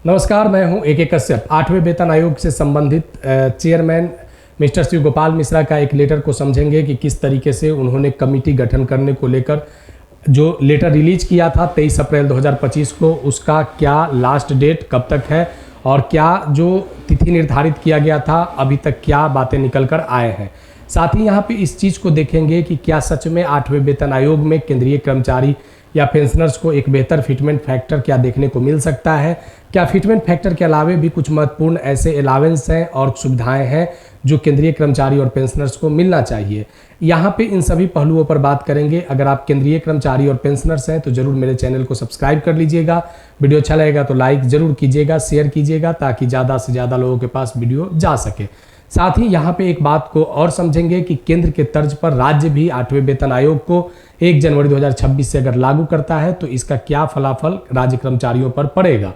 नमस्कार, मैं हूं AK कश्यप। 8वें वेतन आयोग से संबंधित चेयरमैन मिस्टर श्री गोपाल मिश्रा का एक लेटर को समझेंगे कि किस तरीके से उन्होंने कमेटी गठन करने को लेकर जो लेटर रिलीज किया था 23 अप्रैल 2025 को, उसका क्या लास्ट डेट कब तक है और क्या जो तिथि निर्धारित किया गया था अभी तक क्या बातें निकल कर आए हैं। साथ ही यहाँ पे इस चीज़ को देखेंगे कि क्या सच में 8वें वेतन आयोग में केंद्रीय कर्मचारी या पेंशनर्स को एक बेहतर फिटमेंट फैक्टर क्या देखने को मिल सकता है। क्या फिटमेंट फैक्टर के अलावे भी कुछ महत्वपूर्ण ऐसे अलावेंस हैं और सुविधाएं हैं जो केंद्रीय कर्मचारी और पेंशनर्स को मिलना चाहिए। यहाँ पे इन सभी पहलुओं पर बात करेंगे। अगर आप केंद्रीय कर्मचारी और पेंशनर्स हैं तो जरूर मेरे चैनल को सब्सक्राइब कर लीजिएगा। वीडियो अच्छा लगेगा तो लाइक जरूर कीजिएगा, शेयर कीजिएगा ताकि ज़्यादा से ज़्यादा लोगों के पास वीडियो जा सके। साथ ही यहाँ पे एक बात को और समझेंगे कि केंद्र के तर्ज पर राज्य भी 8वें वेतन आयोग को 1 जनवरी 2026 से अगर लागू करता है तो इसका क्या फलाफल राज्य कर्मचारियों पर पड़ेगा।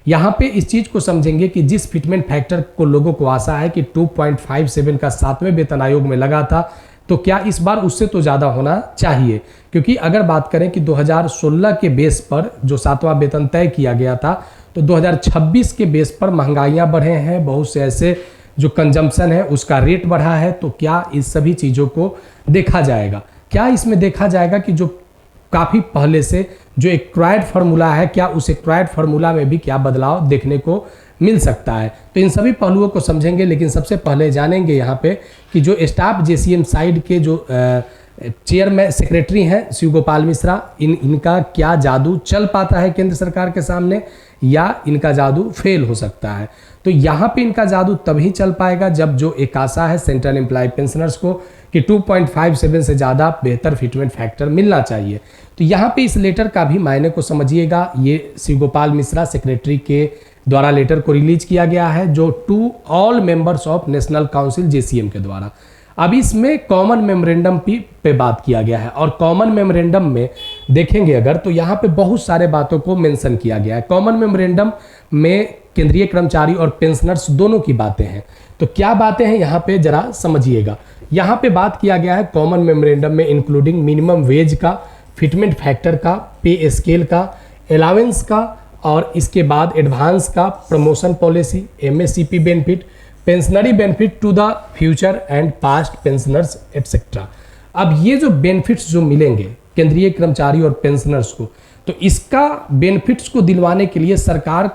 यहाँ पे इस चीज़ को समझेंगे कि जिस फिटमेंट फैक्टर को लोगों को आशा है कि 2.57 का 7वें वेतन आयोग में लगा था, तो क्या इस बार उससे तो ज़्यादा होना चाहिए। क्योंकि अगर बात करें कि 2016 के बेस पर जो 7वां वेतन तय किया गया था, तो 2026 के बेस पर महंगाइयाँ बढ़े हैं, बहुत से ऐसे जो कंजम्पशन है उसका रेट बढ़ा है। तो क्या इस सभी चीज़ों को देखा जाएगा, क्या इसमें देखा जाएगा कि जो काफ़ी पहले से जो एक क्राइड फार्मूला है, क्या उस एक क्राइड फार्मूला में भी क्या बदलाव देखने को मिल सकता है। तो इन सभी पहलुओं को समझेंगे, लेकिन सबसे पहले जानेंगे यहाँ पे कि जो स्टाफ JCM साइड के जो चेयरमैन सेक्रेटरी हैं शिव गोपाल मिश्रा, इनका क्या जादू चल पाता है केंद्र सरकार के सामने या इनका जादू फेल हो सकता है। तो यहाँ पे इनका जादू तभी चल पाएगा जब जो एक आशा है सेंट्रल एम्प्लॉय पेंशनर्स को कि 2.57 से ज़्यादा बेहतर फिटमेंट फैक्टर मिलना चाहिए। तो यहाँ पे इस लेटर का भी मायने को समझिएगा। ये शिव गोपाल मिश्रा सेक्रेटरी के द्वारा लेटर को रिलीज किया गया है जो to all members of national council JCM के द्वारा। अब इसमें कॉमन मेमोरेंडम पे बात किया गया है और कॉमन मेमोरेंडम में देखेंगे अगर तो यहाँ पे बहुत सारे बातों को मेंशन किया गया है। कॉमन मेमोरेंडम में केंद्रीय कर्मचारी और पेंशनर्स दोनों की बातें हैं। तो क्या बातें हैं यहाँ पे जरा समझिएगा। यहाँ पे बात किया गया है कॉमन मेमोरेंडम में इंक्लूडिंग मिनिमम वेज का, फिटमेंट फैक्टर का, पे स्केल का, अलावेंस का और इसके बाद एडवांस का, promotion policy, MSCP benefit, pensionary benefit to the future and past pensioners etcetera. अब ये जो बेनिफिट्स जो मिलेंगे केंद्रीय कर्मचारी और पेंशनर्स को, तो इसका बेनिफिट्स को दिलवाने के लिए सरकार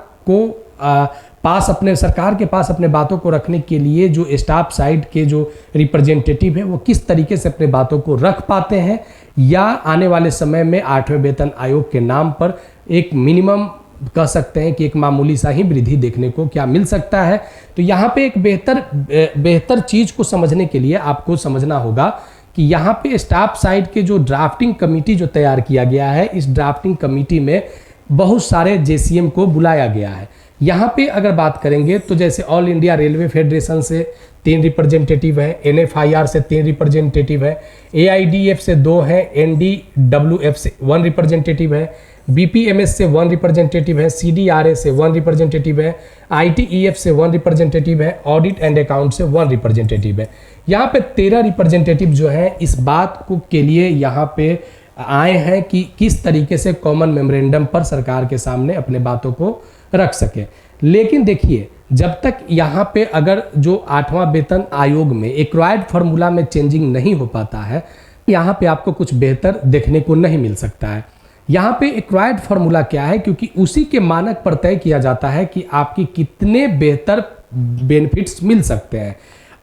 के पास अपने बातों को रखने के लिए जो स्टाफ साइड के जो रिप्रेजेंटेटिव है वो किस तरीके से अपने बातों को रख पाते हैं, या आने वाले समय में 8वें वेतन आयोग के नाम पर एक मिनिमम कह सकते हैं कि एक मामूली सा ही वृद्धि देखने को क्या मिल सकता है। तो यहाँ पे एक बेहतर चीज को समझने के लिए आपको समझना होगा कि यहाँ पे स्टाफ साइड के जो ड्राफ्टिंग कमेटी जो तैयार किया गया है, इस ड्राफ्टिंग कमेटी में बहुत सारे JCM को बुलाया गया है। यहाँ पे अगर बात करेंगे तो जैसे ऑल इंडिया रेलवे फेडरेशन से 3 रिप्रेजेंटेटिव है, NFIR से 3 रिप्रेजेंटेटिव है, AIDF से 2 है, NDWF से 1 रिप्रेजेंटेटिव है, BPMS से 1 रिप्रेजेंटेटिव है, CDRA से 1 रिप्रेजेंटेटिव है, ITEF से 1 रिप्रेजेंटेटिव है, ऑडिट एंड अकाउंट से 1 रिप्रेजेंटेटिव है। यहाँ पे 13 रिप्रेजेंटेटिव जो है इस बात को के लिए यहाँ पे आए हैं कि किस तरीके से कॉमन मेमोरेंडम पर सरकार के सामने अपने बातों को रख सके। लेकिन देखिए, जब तक यहाँ पे अगर जो 8वां वेतन आयोग में एक क्राइड फार्मूला में चेंजिंग नहीं हो पाता है, यहाँ पे आपको कुछ बेहतर देखने को नहीं मिल सकता है। यहाँ पे एक क्राइड फार्मूला क्या है, क्योंकि उसी के मानक पर तय किया जाता है कि आपकी कितने बेहतर बेनिफिट्स मिल सकते हैं।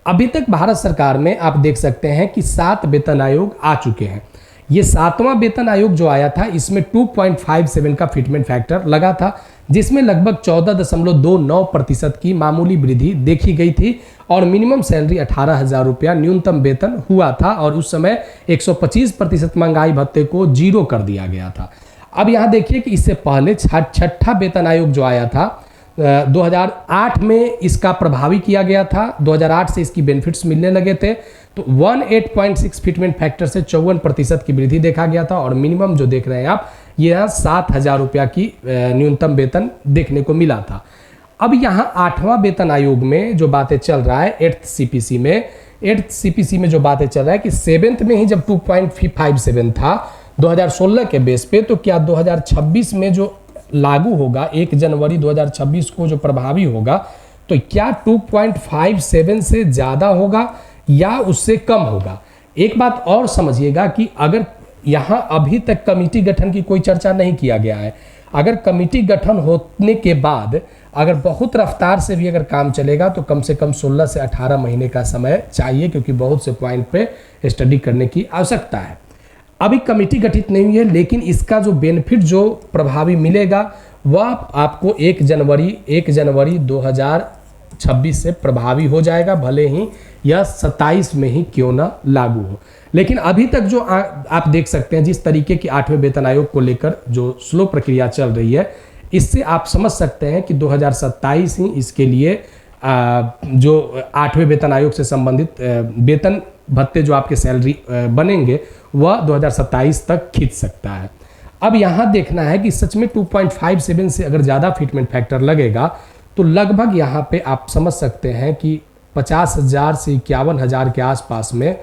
अभी तक भारत सरकार में आप देख सकते हैं कि 7 वेतन आयोग आ चुके हैं। ये 7वां वेतन आयोग जो आया था इसमें 2.57 का फिटमेंट फैक्टर लगा था, जिसमें लगभग 14.29% की मामूली वृद्धि देखी गई थी और मिनिमम सैलरी 18,000 रुपया न्यूनतम वेतन हुआ था और उस समय 125% महंगाई भत्ते को 0 कर दिया गया था। अब यहाँ देखिए कि इससे पहले 6ठा वेतन आयोग जो आया था 2008 में इसका प्रभावी किया गया था। 2008 से इसकी बेनिफिट्स मिलने लगे थे। तो 18.6 फिटमेंट फैक्टर से 54% की वृद्धि देखा गया था और मिनिमम जो देख रहे हैं आप, ये यहाँ 7,000 रुपया की न्यूनतम वेतन देखने को मिला था। अब यहाँ 8वां वेतन आयोग में जो बातें चल रहा है 8th CPC में जो बातें चल रहा है कि 7th में ही जब 2.57 था 2016 के बेस पे, तो क्या 2026 में जो लागू होगा 1 जनवरी 2026 को जो प्रभावी होगा, तो क्या 2.57 से ज़्यादा होगा या उससे कम होगा। एक बात और समझिएगा कि अगर यहाँ अभी तक कमेटी गठन की कोई चर्चा नहीं किया गया है, अगर कमेटी गठन होने के बाद अगर बहुत रफ्तार से भी अगर काम चलेगा तो कम से कम 16 से 18 महीने का समय चाहिए, क्योंकि बहुत से पॉइंट पे स्टडी करने की आवश्यकता है। अभी कमेटी गठित नहीं हुई है, लेकिन इसका जो बेनिफिट जो प्रभावी मिलेगा वह आपको 1 जनवरी 2026 से प्रभावी हो जाएगा, भले ही यह 27 में ही क्यों ना लागू हो। लेकिन अभी तक जो आप देख सकते हैं जिस तरीके की 8वें वेतन आयोग को लेकर जो स्लो प्रक्रिया चल रही है, इससे आप समझ सकते हैं कि 2027 ही इसके लिए जो 8वें वेतन आयोग से संबंधित वेतन भत्ते जो आपके सैलरी बनेंगे वह 2027 तक खींच सकता है। अब यहाँ देखना है कि सच में 2.57 से अगर ज़्यादा फिटमेंट फैक्टर लगेगा तो लगभग यहाँ पे आप समझ सकते हैं कि 50,000 से 51,000 के आसपास में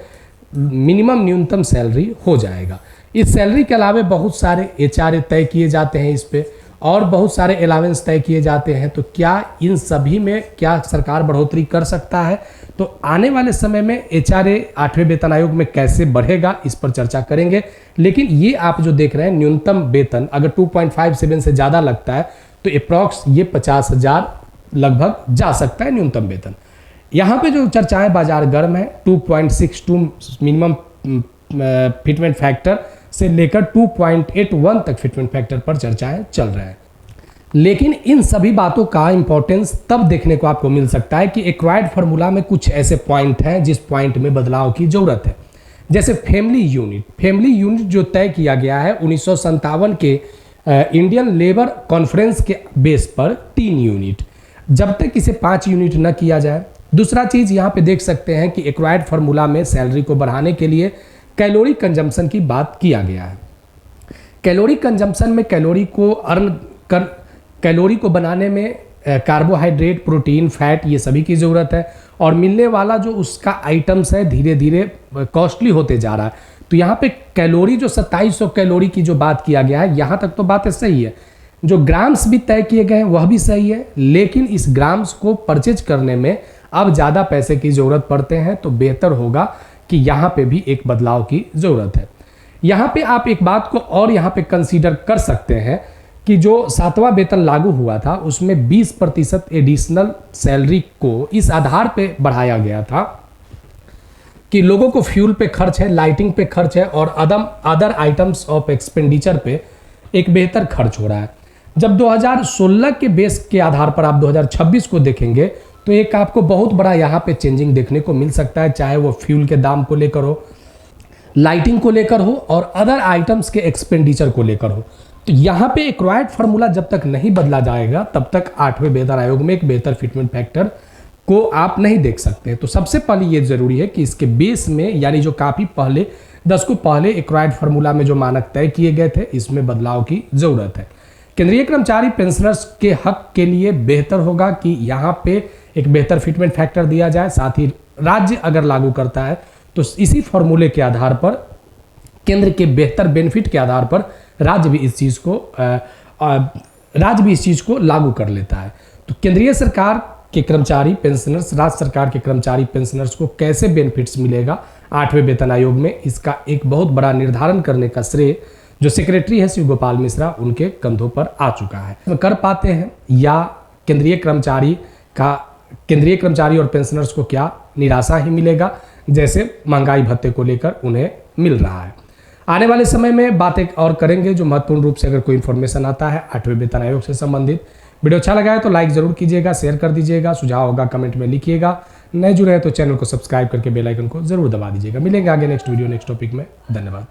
मिनिमम न्यूनतम सैलरी हो जाएगा। इस सैलरी के अलावा बहुत सारे एचआरए तय किए जाते हैं इस पे, और बहुत सारे अलावेंस तय किए जाते हैं। तो क्या इन सभी में क्या सरकार बढ़ोतरी कर सकता है, तो आने वाले समय में एचआरए 8वें वेतन आयोग में कैसे बढ़ेगा इस पर चर्चा करेंगे। लेकिन ये आप जो देख रहे हैं न्यूनतम वेतन अगर 2.57 से ज़्यादा लगता है तो अप्रॉक्स ये 50,000 लगभग जा सकता है न्यूनतम वेतन। यहाँ पे जो चर्चाएं बाजार गर्म है, 2.62 मिनिमम फिटमेंट फैक्टर से लेकर 2.81 तक फिटमेंट फैक्टर पर चर्चाएं चल रहे हैं। लेकिन इन सभी बातों का इंपॉर्टेंस तब देखने को आपको मिल सकता है कि एक्वायर्ड फार्मूला में कुछ ऐसे पॉइंट हैं जिस पॉइंट में बदलाव की जरूरत है। जैसे फैमिली यूनिट जो तय किया गया है 1957 के इंडियन लेबर कॉन्फ्रेंस के बेस पर 3 यूनिट, जब तक इसे 5 यूनिट न किया जाए। दूसरा चीज यहाँ पे देख सकते हैं कि एक्वायर्ड फार्मूला में सैलरी को बढ़ाने के लिए कैलोरी कंजम्पशन की बात किया गया है। कैलोरी कंजम्पशन में कैलोरी को बनाने में कार्बोहाइड्रेट, प्रोटीन, फैट ये सभी की ज़रूरत है, और मिलने वाला जो उसका आइटम्स है धीरे धीरे कॉस्टली होते जा रहा है। तो यहाँ पे कैलोरी जो 2700 कैलोरी की जो बात किया गया है, यहाँ तक तो बात सही है। जो ग्राम्स भी तय किए गए हैं वह भी सही है, लेकिन इस ग्राम्स को परचेज करने में अब ज़्यादा पैसे की ज़रूरत पड़ते हैं, तो बेहतर होगा कि यहाँ पे भी एक बदलाव की ज़रूरत है। यहाँ पे आप एक बात को और यहाँ पे कंसीडर कर सकते हैं कि जो 7वां वेतन लागू हुआ था उसमें 20% एडिशनल सैलरी को इस आधार पे बढ़ाया गया था कि लोगों को फ्यूल पे खर्च है, लाइटिंग पे खर्च है, और अदर आइटम्स ऑफ एक्सपेंडिचर पे एक बेहतर खर्च हो रहा है। जब 2016 के बेस के आधार पर आप 2026 को देखेंगे तो एक आपको बहुत बड़ा यहाँ पे चेंजिंग देखने को मिल सकता है, चाहे वो फ्यूल के दाम को लेकर हो, लाइटिंग को लेकर हो, और अदर आइटम्स के एक्सपेंडिचर को लेकर हो। तो यहाँ पे एक्वायर्ड फार्मूला जब तक नहीं बदला जाएगा तब तक 8वें वेतन आयोग में एक बेहतर फिटमेंट फैक्टर को आप नहीं देख सकते। तो सबसे पहले ये जरूरी है कि इसके बेस में, यानी जो काफ़ी पहले 10 को पहले एक्वायर्ड फार्मूला में जो मानक तय किए गए थे, इसमें बदलाव की ज़रूरत है। केंद्रीय कर्मचारी पेंशनर्स के हक के लिए बेहतर होगा कि यहाँ पे एक बेहतर फिटमेंट फैक्टर दिया जाए। साथ ही राज्य अगर लागू करता है तो इसी फॉर्मूले के आधार पर, केंद्र के बेहतर बेनिफिट के आधार पर राज्य भी इस चीज़ को लागू कर लेता है। तो केंद्रीय सरकार के कर्मचारी पेंशनर्स, राज्य सरकार के कर्मचारी पेंशनर्स को कैसे बेनिफिट्स मिलेगा 8वें वेतन आयोग में, इसका एक बहुत बड़ा निर्धारण करने का श्रेय जो सेक्रेटरी है शिव गोपाल मिश्रा, उनके कंधों पर आ चुका है। कर पाते हैं या केंद्रीय कर्मचारी और पेंशनर्स को क्या निराशा ही मिलेगा, जैसे महंगाई भत्ते को लेकर उन्हें मिल रहा है। आने वाले समय में बातें और करेंगे जो महत्वपूर्ण रूप से अगर कोई इन्फॉर्मेशन आता है 8वें वेतन आयोग से संबंधित। वीडियो अच्छा लगा है तो लाइक जरूर कीजिएगा, शेयर कर दीजिएगा, सुझाव होगा कमेंट में लिखिएगा। नए जुड़े हैं तो चैनल को सब्सक्राइब करके बेल आइकन को जरूर दबा दीजिएगा। मिलेंगे आगे नेक्स्ट वीडियो नेक्स्ट टॉपिक में। धन्यवाद।